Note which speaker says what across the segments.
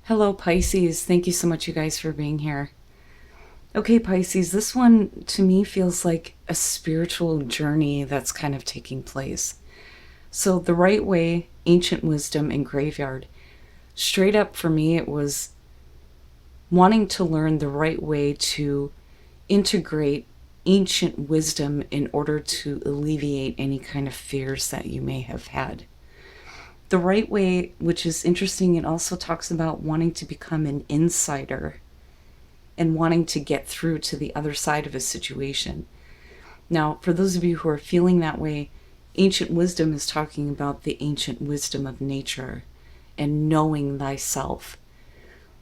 Speaker 1: Hello, Pisces. Thank you so much, you guys, for being here. Okay, Pisces, this one to me feels like a spiritual journey that's kind of taking place. So, the right way, ancient wisdom, and graveyard. Straight up for me, it was wanting to learn the right way to integrate ancient wisdom in order to alleviate any kind of fears that you may have had. The right way, which is interesting, it also talks about wanting to become an insider and wanting to get through to the other side of a situation. Now, for those of you who are feeling that way, ancient wisdom is talking about the ancient wisdom of nature and knowing thyself.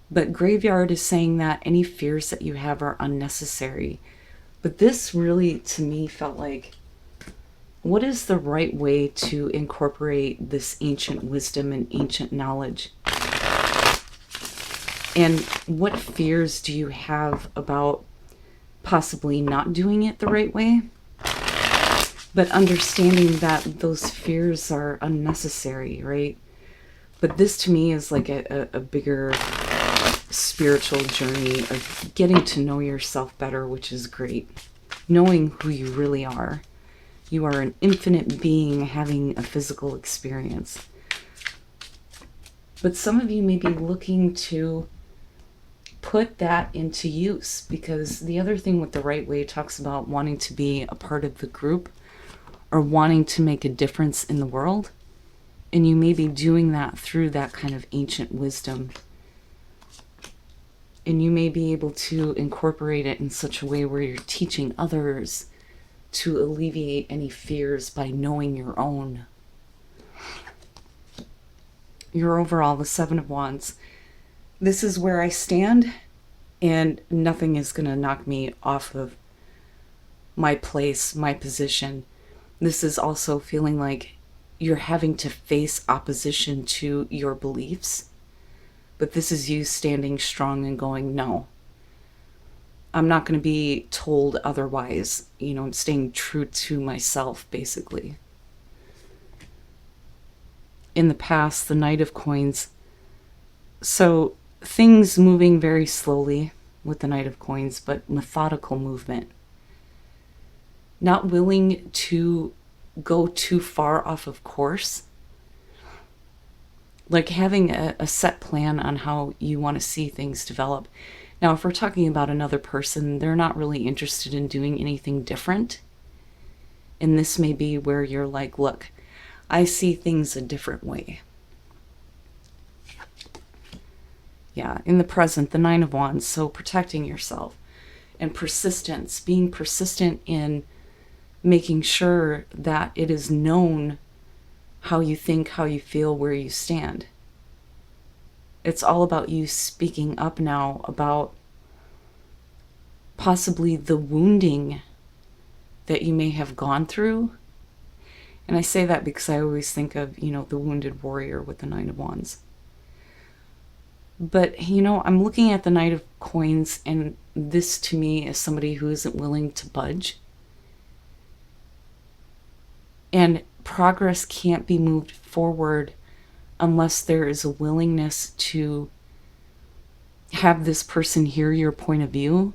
Speaker 1: But graveyard is saying that any fears that you have are unnecessary. But this really, to me, felt like, what is the right way to incorporate this ancient wisdom and ancient knowledge? And what fears do you have about possibly not doing it the right way? But understanding that those fears are unnecessary, right? But this to me is like a bigger spiritual journey of getting to know yourself better, which is great. Knowing who you really are. You are an infinite being having a physical experience. But some of you may be looking to put that into use, because the other thing with the right way talks about wanting to be a part of the group or wanting to make a difference in the world. And you may be doing that through that kind of ancient wisdom. And you may be able to incorporate it in such a way where you're teaching others to alleviate any fears by knowing your own. You're overall the Seven of Wands. This is where I stand, and nothing is going to knock me off of my place, my position. This is also feeling like you're having to face opposition to your beliefs, but this is you standing strong and going, no, I'm not going to be told otherwise. I'm staying true to myself, basically. In the past, the Knight of Coins. So things moving very slowly with the Knight of Coins, but methodical movement. Not willing to go too far off of course. Like having a set plan on how you want to see things develop. Now, if we're talking about another person, they're not really interested in doing anything different. And this may be where you're like, look, I see things a different way. Yeah, in the present, the Nine of Wands, so protecting yourself and persistence, being persistent in making sure that it is known how you think, how you feel, where you stand. It's all about you speaking up now about possibly the wounding that you may have gone through. And I say that because I always think of, the wounded warrior with the Nine of Wands. But, I'm looking at the Knight of Coins, and this to me is somebody who isn't willing to budge. And progress can't be moved forward unless there is a willingness to have this person hear your point of view.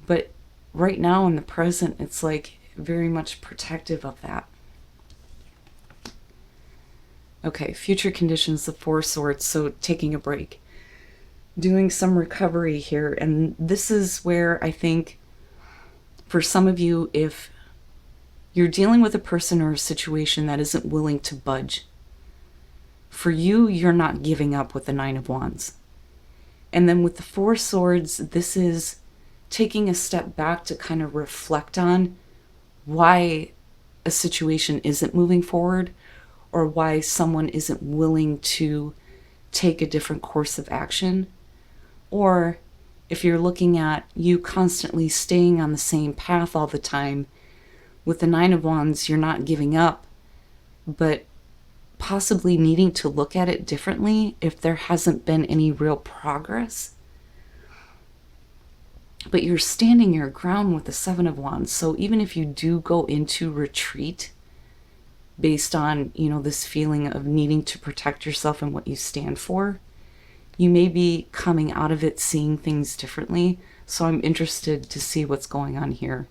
Speaker 1: But right now in the present, it's like very much protective of that. Okay, future conditions, the Four Swords, so taking a break. Doing some recovery here, and this is where I think for some of you, if you're dealing with a person or a situation that isn't willing to budge, for you, you're not giving up with the Nine of Wands. And then with the Four Swords, this is taking a step back to kind of reflect on why a situation isn't moving forward, or why someone isn't willing to take a different course of action. Or if you're looking at you constantly staying on the same path all the time, with the Nine of Wands, you're not giving up, but possibly needing to look at it differently if there hasn't been any real progress. But you're standing your ground with the Seven of Wands. So even if you do go into retreat based on, this feeling of needing to protect yourself and what you stand for. You may be coming out of it seeing things differently. So I'm interested to see what's going on here.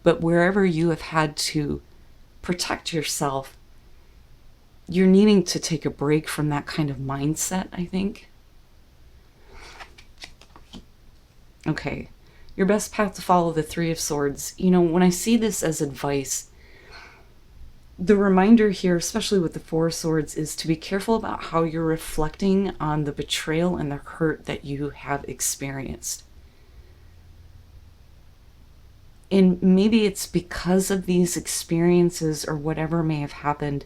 Speaker 1: But wherever you have had to protect yourself, you're needing to take a break from that kind of mindset, I think. Okay, your best path to follow, the Three of Swords. When I see this as advice, the reminder here, especially with the Four of Swords, is to be careful about how you're reflecting on the betrayal and the hurt that you have experienced. And maybe it's because of these experiences or whatever may have happened,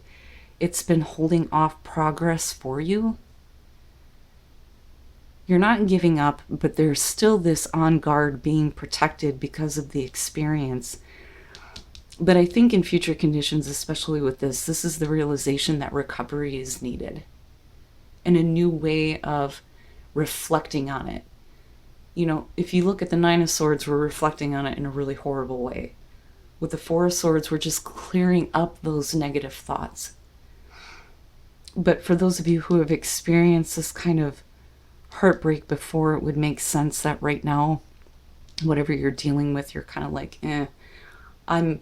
Speaker 1: it's been holding off progress for you. You're not giving up, but there's still this on guard, being protected because of the experience. But I think in future conditions, especially with this is the realization that recovery is needed and a new way of reflecting on it. If you look at the Nine of Swords, we're reflecting on it in a really horrible way. With the Four of Swords, we're just clearing up those negative thoughts. But for those of you who have experienced this kind of heartbreak before, it would make sense that right now, whatever you're dealing with, you're kind of like, I'm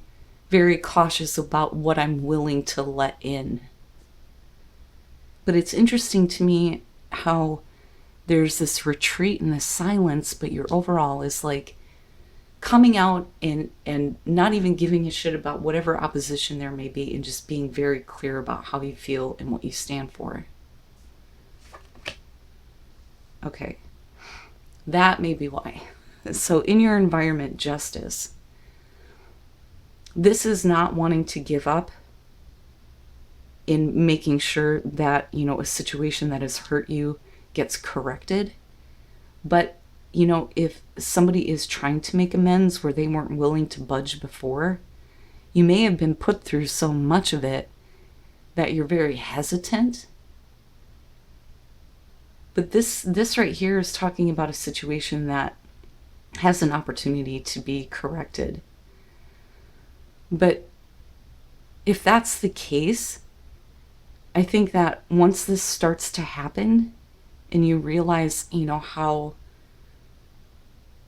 Speaker 1: very cautious about what I'm willing to let in. But it's interesting to me how there's this retreat and this silence, but your overall is like coming out and not even giving a shit about whatever opposition there may be, and just being very clear about how you feel and what you stand for. Okay, that may be why. So in your environment, justice. This is not wanting to give up in making sure that, a situation that has hurt you gets corrected. But, if somebody is trying to make amends where they weren't willing to budge before, you may have been put through so much of it that you're very hesitant. But this right here is talking about a situation that has an opportunity to be corrected. But if that's the case, I think that once this starts to happen and you realize,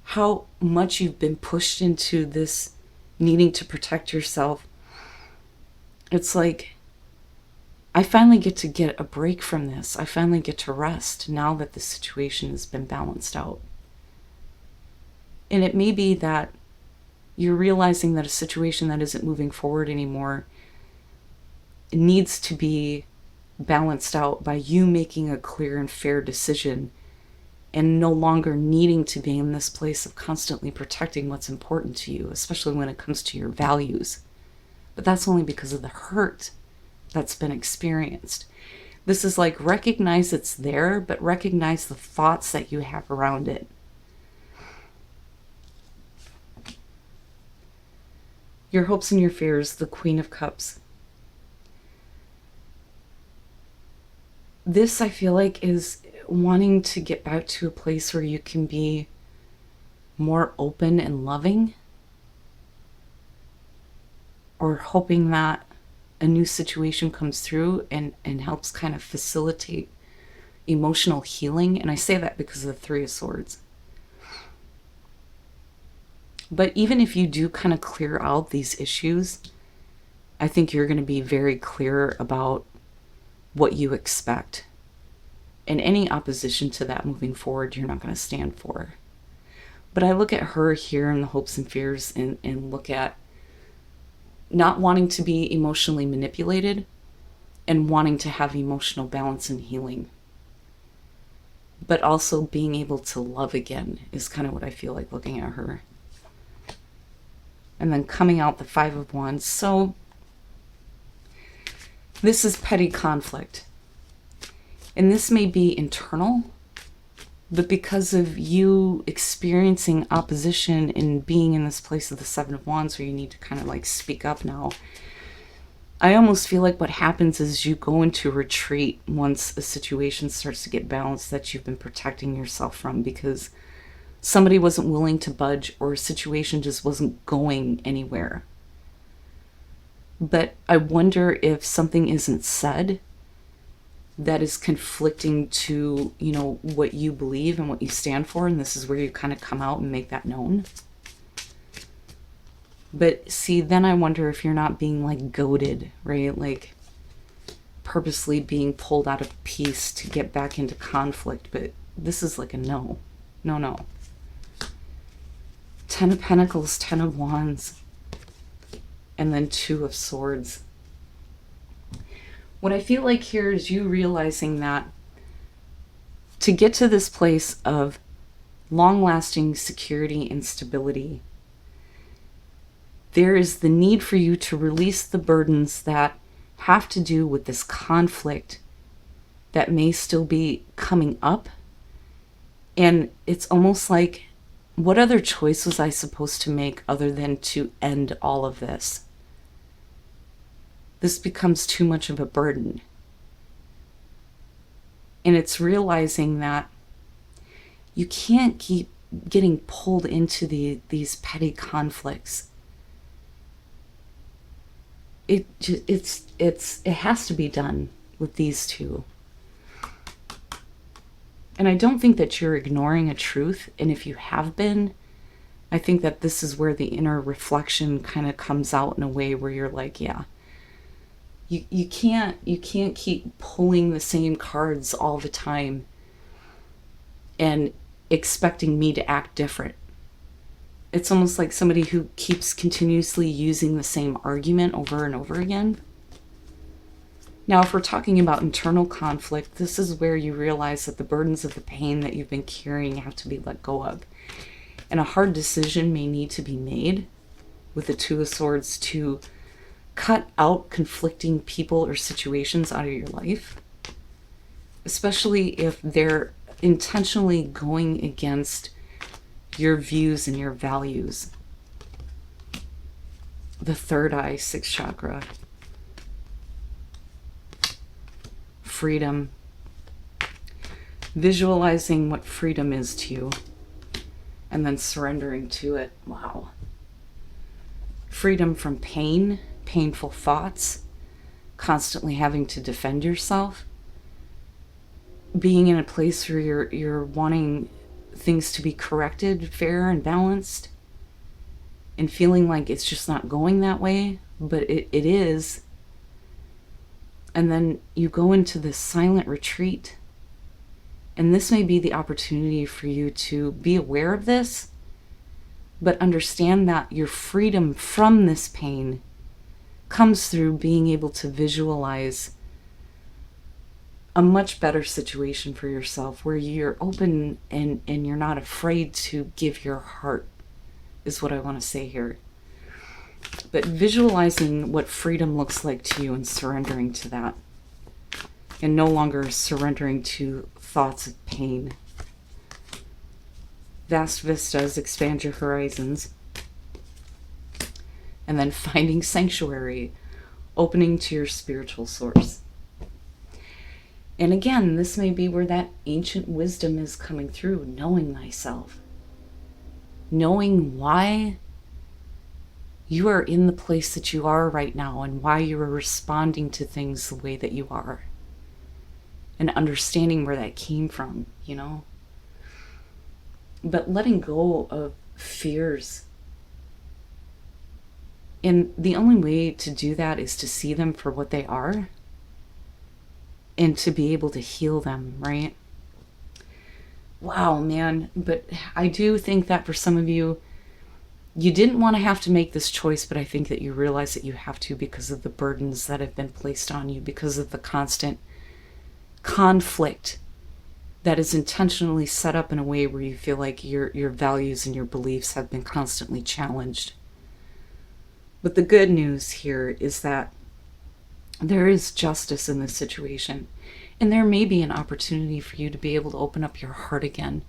Speaker 1: how much you've been pushed into this needing to protect yourself, it's like, I finally get a break from this. I finally get to rest now that the situation has been balanced out. And it may be that you're realizing that a situation that isn't moving forward anymore needs to be balanced out by you making a clear and fair decision and no longer needing to be in this place of constantly protecting what's important to you, especially when it comes to your values. But that's only because of the hurt that's been experienced. This is like, recognize it's there, but recognize the thoughts that you have around it. Your hopes and your fears, the Queen of Cups. This, I feel like, is wanting to get back to a place where you can be more open and loving, or hoping that a new situation comes through and helps kind of facilitate emotional healing. And I say that because of the Three of Swords. But even if you do kind of clear out these issues, I think you're going to be very clear about what you expect. And any opposition to that moving forward, you're not going to stand for. But I look at her here in the hopes and fears and look at not wanting to be emotionally manipulated and wanting to have emotional balance and healing. But also being able to love again is kind of what I feel like looking at her. And then coming out the Five of Wands. So this is petty conflict. And this may be internal, but because of you experiencing opposition and being in this place of the Seven of Wands where you need to kind of like speak up now, I almost feel like what happens is you go into retreat once a situation starts to get balanced that you've been protecting yourself from, because somebody wasn't willing to budge or a situation just wasn't going anywhere. But I wonder if something isn't said that is conflicting to, what you believe and what you stand for. And this is where you kind of come out and make that known. But see, then I wonder if you're not being like goaded, right? Like purposely being pulled out of peace to get back into conflict. But this is like a no. No. 10 of Pentacles, 10 of Wands, and then 2 of Swords. What I feel like here is you realizing that to get to this place of long-lasting security and stability, there is the need for you to release the burdens that have to do with this conflict that may still be coming up. And it's almost like, what other choice was I supposed to make other than to end all of this? This becomes too much of a burden. And it's realizing that you can't keep getting pulled into these petty conflicts. It has to be done with these two. And I don't think that you're ignoring a truth. And if you have been, I think that this is where the inner reflection kind of comes out in a way where you're like, yeah, you can't keep pulling the same cards all the time and expecting me to act different. It's almost like somebody who keeps continuously using the same argument over and over again. Now, if we're talking about internal conflict, this is where you realize that the burdens of the pain that you've been carrying have to be let go of. And a hard decision may need to be made with the 2 of Swords to cut out conflicting people or situations out of your life, especially if they're intentionally going against your views and your values. The third eye, 6th chakra. Freedom. Visualizing what freedom is to you and then surrendering to it. Wow. Freedom from pain, painful thoughts, constantly having to defend yourself, being in a place where you're wanting things to be corrected, fair and balanced, and feeling like it's just not going that way, but it is. And then you go into this silent retreat. And this may be the opportunity for you to be aware of this, but understand that your freedom from this pain comes through being able to visualize a much better situation for yourself where you're open and you're not afraid to give your heart, is what I want to say here. But visualizing what freedom looks like to you and surrendering to that. And no longer surrendering to thoughts of pain. Vast vistas, expand your horizons. And then finding sanctuary, opening to your spiritual source. And again, this may be where that ancient wisdom is coming through, knowing thyself. Knowing why you are in the place that you are right now and why you are responding to things the way that you are. And understanding where that came from, But letting go of fears. And the only way to do that is to see them for what they are and to be able to heal them, right? Wow, man. But I do think that for some of you, you didn't want to have to make this choice, but I think that you realize that you have to because of the burdens that have been placed on you, because of the constant conflict that is intentionally set up in a way where you feel like your values and your beliefs have been constantly challenged. But the good news here is that there is justice in this situation, and there may be an opportunity for you to be able to open up your heart again